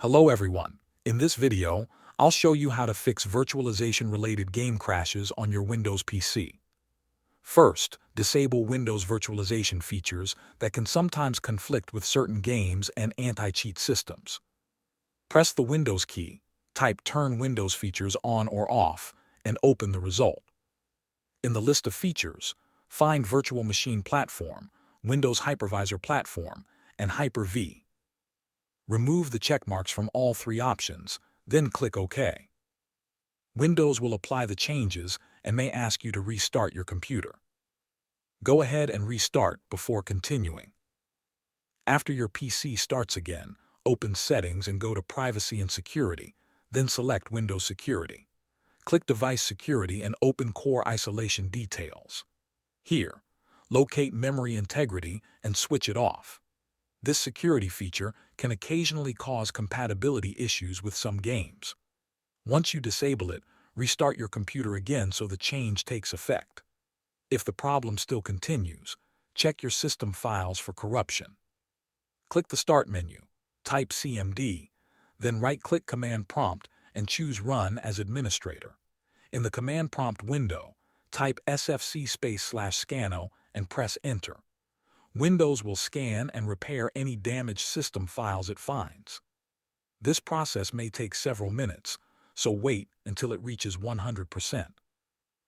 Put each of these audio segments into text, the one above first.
Hello everyone. In this video, I'll show you how to fix virtualization-related game crashes on your Windows PC. First, disable Windows virtualization features that can sometimes conflict with certain games and anti-cheat systems. Press the Windows key, type Turn Windows features on or off, and open the result. In the list of features, find Virtual Machine Platform, Windows Hypervisor Platform, and Hyper-V. Remove the checkmarks from all three options, then click OK. Windows will apply the changes and may ask you to restart your computer. Go ahead and restart before continuing. After your PC starts again, open Settings and go to Privacy and Security, then select Windows Security. Click Device Security and open Core Isolation Details. Here, locate Memory Integrity and switch it off. This security feature can occasionally cause compatibility issues with some games. Once you disable it, restart your computer again so the change takes effect. If the problem still continues, check your system files for corruption. Click the Start menu, type CMD, then right-click Command Prompt and choose Run as Administrator. In the Command Prompt window, type sfc/scanno and press Enter. Windows will scan and repair any damaged system files it finds. This process may take several minutes, so wait until it reaches 100%.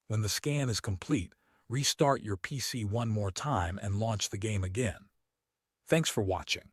When the scan is complete, restart your PC one more time and launch the game again. Thanks for watching.